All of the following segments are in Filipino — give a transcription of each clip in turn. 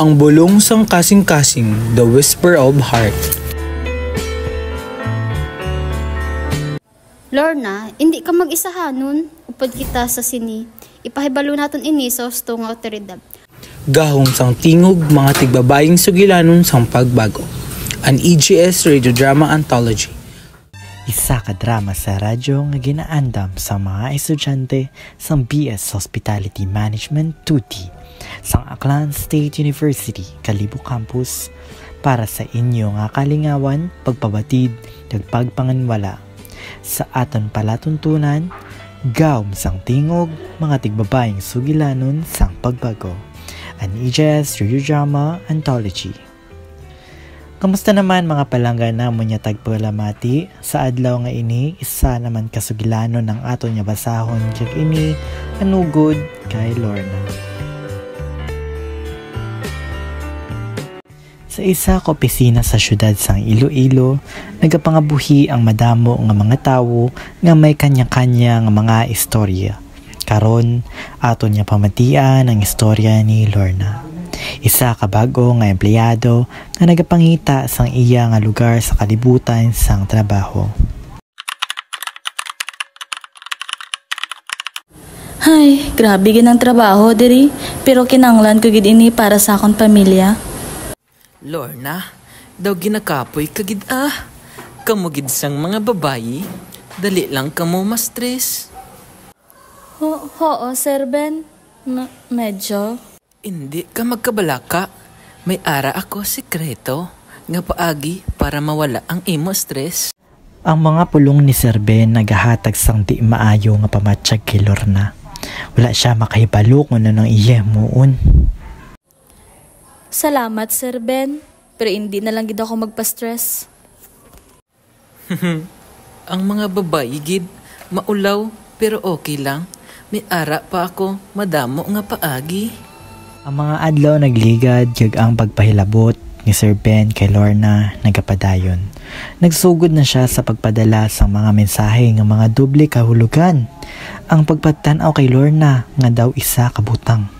Ang bulong sang kasing-kasing, The Whisper of Heart. Lorna, hindi ka mag-isa nun. Upod kita sa sini. Ipahibalo naton ini sa husto nga otoridad. Gahong sang tingog mga tigbabaying sugilanon sang pagbago. An EGS Radio Drama Anthology. Isa ka drama sa radyo nga ginaandam sa mga estudyante sang BS Hospitality Management 2T sang Aklan State University, Kalibo Campus para sa inyo nga kalingawan, pagpabatid, ug pagpanganwala. Sa aton palatuntunan, gawm sang tingog, mga tigbabaying sugilanon sang pagbago. An EGS Radio Drama Anthology. Kamusta naman mga palanggan na mo niya tagpalamati? Sa adlaw nga ini, isa naman kasugilanon ng aton niya basahon kag ini, anugod kay Lorna. Sa isa ka opisina sa syudad sang Iloilo, nagapangabuhi ang madamo nga mga tawo nga may kanya-kanya nga mga istorya. Karon, aton niya pamatian ang istorya ni Lorna. Isa ka bago nga empleyado nga nagapangita sang iya nga lugar sa kalibutan sang trabaho. Hay, grabe gid ang trabaho diri, pero kinanglan ko gid ini para sa akong pamilya. Lorna, daw ginakapoy kagid Kamugid sang mga babayi, dali lang kamo ma-stress. Oo, Sir Ben. Medyo. Hindi ka magkabalaka. May ara ako sekreto nga paagi para mawala ang imo stress. Ang mga pulong ni Sir Ben nagahatag sang di maayo nga pamatsyag kay Lorna. Wala siya makahibalo kung ano nang iya muon. Salamat, Sir Ben. Pero hindi na lang gid ako magpa-stress. Ang mga babayi gid, maulaw pero okay lang. May ara pa ako, madamo nga paagi. Ang mga adlaw nagligad kag ang pagpahilabot ni Sir Ben kay Lorna nagapadayon. Nagsugod na siya sa pagpadala sa mga mensahe ng mga doble kahulugan. Ang pagpatanaw kay Lorna nga daw isa kabutang.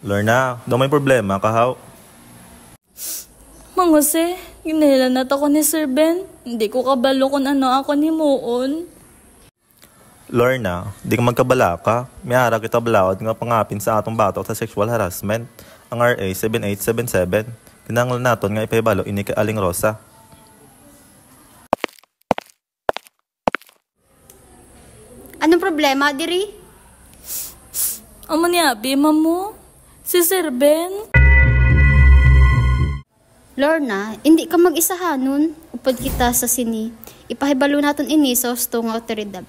Lorna, daw may problema kahaw. Mang Jose, ginahilan na ako ni Sir Ben. Hindi ko kabalo kung ano ako ni Moon. Lorna, di ka magkabala ka. May ara kita balawad nga pangapin sa atong batok sa sexual harassment. Ang RA 7877. Kinanglan naton nga ipahibalo ini kay Aling Rosa. Anong problema, diri? Amo ni Abi, mamu. Si Sir Ben. Lorna, hindi ka mag-isa nun. Upod kita sa sini. Ipahibalo naton ini sa husto nga otoridad.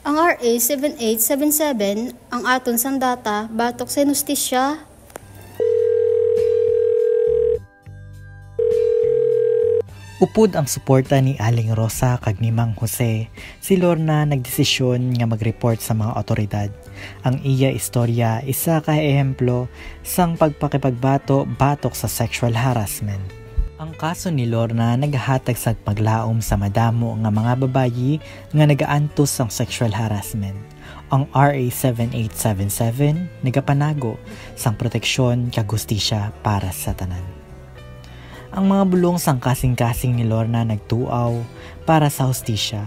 Ang RA 7877, ang aton sang data, batok sa justisya. Upod ang suporta ni Aling Rosa kag ni Mang Jose, si Lorna nagdesisyon nga mag-report sa mga otoridad. Ang iya istorya isa ka ehemplo sang pagpakipagbato batok sa sexual harassment. Ang kaso ni Lorna naghatag sa paglaom sa madamo nga mga babayi nga nagaantos sang sexual harassment. Ang RA 7877 nagapanago sang proteksyon kag hustisya para sa tanan. Ang mga bulong sang kasing-kasing ni Lorna nagtuaw para sa hustisya.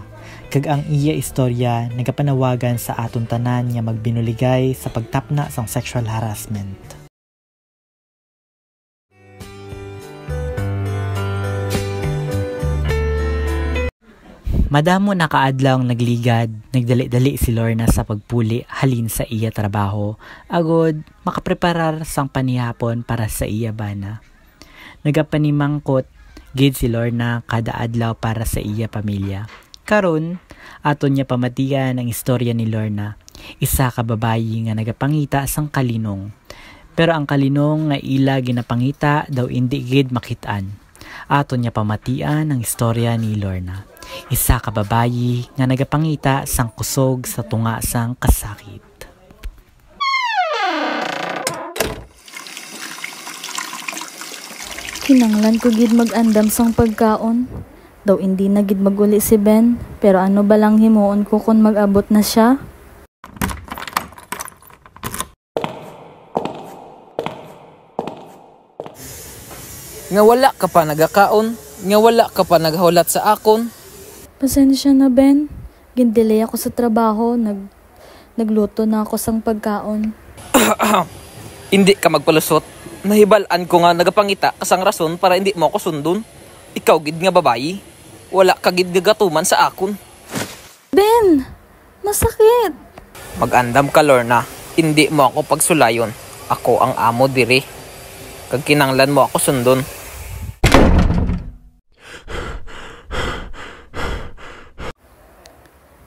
Kag ang iya istorya nagapanawagan sa aton tanan nga magbinuligay sa pagtapna sang sexual harassment. Madamo na kaadlaw nagligad, nagdali-dali si Lorna sa pagpuli halin sa iya trabaho, agod makapreparar sang panihapon para sa iya bana. Nagapanimangkot gid si Lorna kada adlaw para sa iya pamilya. Karon, aton niya pamatian ang istorya ni Lorna, isa ka babayi nga nagapangita sang kalinong. Pero ang kalinong nga ila ginapangita daw indi gid makitaan. Aton niya pamatian ang istorya ni Lorna, isa ka babayi nga nagapangita sang kusog sa tunga sang kasakit. Kinanglan ko gid mag-andam sang pagkaon. Daw hindi na gid maguli si Ben, pero ano ba lang himuon ko kung mag-abot na siya? Nga wala ka pa nagakaon, nga wala ka pa naghulat sa akon. Pasensya na, Ben. Gindelay ako sa trabaho. Nagluto na ako sang pagkaon. Hindi ka magpalusot. Nahibalaan ko nga nagapangita kasang rason para hindi mo ako sundon. Ikaw gid nga babayi. Wala ka gid gagatuman sa akon. Ben! Masakit! Mag-andam ka, Lorna. Hindi mo ako pagsulayon. Ako ang amo diri. Kag kinanglan mo ako sundon.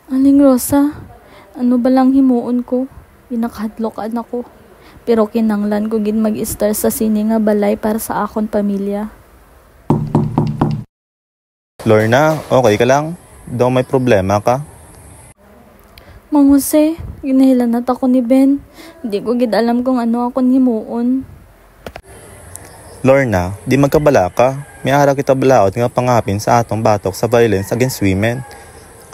Aling Rosa, ano ba lang himuon ko? Pinakahadlokan ako. Pero kinanglan ko gid mag-star sa sine nga balay para sa akon pamilya. Lorna, okay ka lang? Daw may problema ka? Mang Jose, ginahilanat ako ni Ben. Hindi ko gid alam kung ano akong himuon. Lorna, di magkabala ka. May ara kita balaod nga pangapin sa atong batok sa violence against women.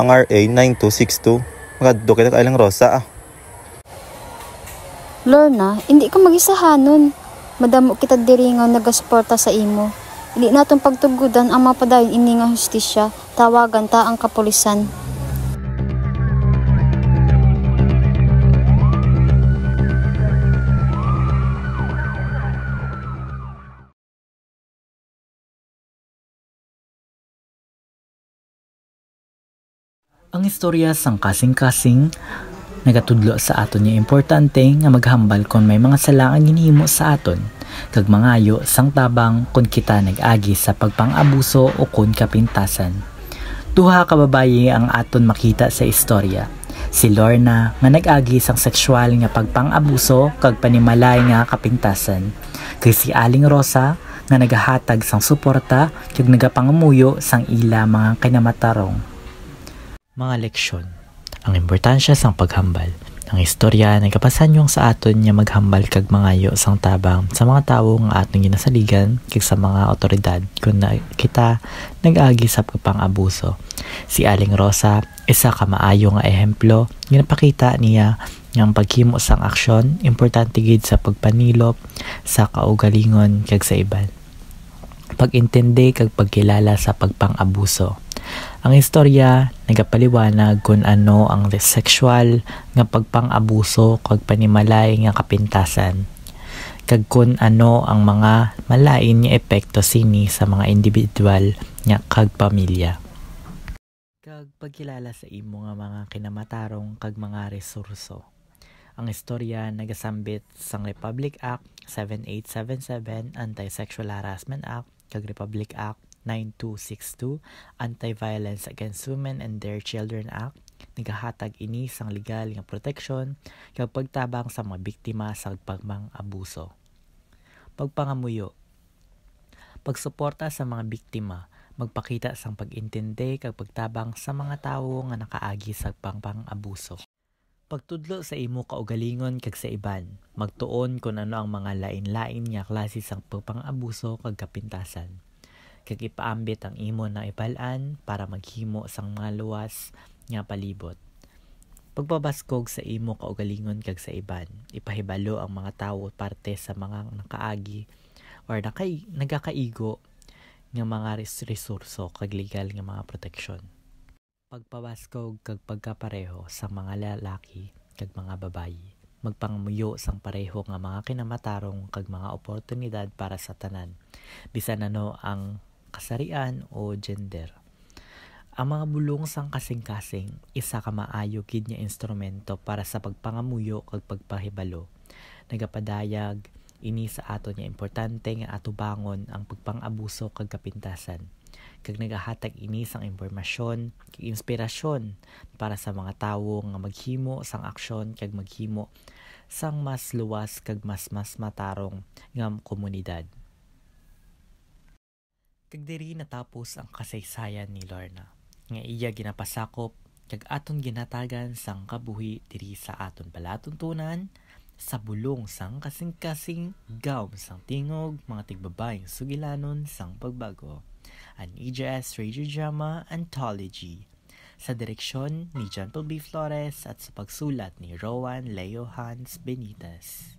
Ang RA 9262. Magadto kita Aling Rosa. Lorna, hindi ka mag-isahanon. Madamo kita diri nga nagasuporta sa imo. Hindi naton pagtugudan ang mapadayon ini nga hustisya. Tawagan ta ang kapulisan. Ang istorya sang kasing-kasing nagatudlo sa aton nga importante nga maghambal kon may mga sala ang ginhimo sa aton kag mangayo sang tabang kon kita nag-agi sa pagpang-abuso o kon kapintasan. Duha ka babayi ang aton makita sa istorya. Si Lorna nga nag-agi sang sexual nga pagpang-abuso kag panimalay nga kapintasan. Kag si Aling Rosa nga nagahatag sang suporta kag nagapangamuyo sang ila mga kinamatarong. Mga leksyon. Ang importansya sang paghambal. Ang istorya nagapasanyong sa aton nga maghambal kag mangayo sang tabang sa mga tawo nga aton ginasaligan kag sa mga otoridad kung kita nag-agi sa pagpang-abuso. Si Aling Rosa isa ka maayo nga ehemplo ginapakita niya nga ang paghimo sang aksyon importante gid sa pagpanilop sa kaugalingon kag sa iban. Pag-intindi kag pagkilala sa pagpang-abuso. Ang istorya nagapaliwanag kung ano ang sexual nga pagpang-abuso kag panimalay nga kapintasan kag kung ano ang mga malain nga epekto sini sa mga individual nga kag pamilya. Kag pagkilala sa imo nga mga kinamatarong kag mga resurso. Ang istorya nagasambit sang Republic Act 7877, Anti-Sexual Harassment Act kag Republic Act 9262, Anti-Violence Against Women and Their Children Act. Nagahatag ini sang legal nga proteksyon kag pagtabang sa mga biktima sa pagpang-abuso. Pagpangamuyo. Pagsuporta sa mga biktima, magpakita sang pag-intindi kag pagtabang sa mga tawo nga nakaagi sa pagpang-abuso. Pagtudlo sa imo kaugalingon kag sa iban, magtuon kung ano ang mga lain-lain nga klase sang pagpang-abuso kag kapintasan. Kag ipaambit ang imo na ibalaan para maghimo sang mga luwas nga palibot. Pagbabaskog sa imo kaugalingon kag sa iban, ipahibalo ang mga tawo parte sa mga nakaagi or nagakaigo nga mga resurso kag legal nga mga proteksyon. Pagpabaskog kag pagkapareho sa mga lalaki kag mga babayi. Magpangamuyo sang pareho nga mga kinamatarong kag mga oportunidad para sa tanan, bisan ano ang kasarian o gender. Ang mga bulong sang kasing-kasing isa ka maayo gid nga instrumento para sa pagpangamuyo kag pagpahibalo. Nagapadayag ini sa aton nga importante nga atubangon ang pagpang-abuso kag kapintasan. Kag nagahatag ini sang impormasyon kag inspirasyon para sa mga tawo nga maghimo sang aksyon kag maghimo sang mas luwas kag mas matarong nga komunidad. Kag diri natapos ang kasaysayan ni Lorna nga iya ginapasakop kag aton ginatagan sang kabuhi diri sa aton palatuntunan sa bulong sang kasing-kasing gawm sang tingog mga tigbabayng sugilanon sang pagbago. An EJS Radio Drama Anthology sa direksyon ni John Paul B. Flores at sa pagsulat ni Rowan Leo Hans Benitez.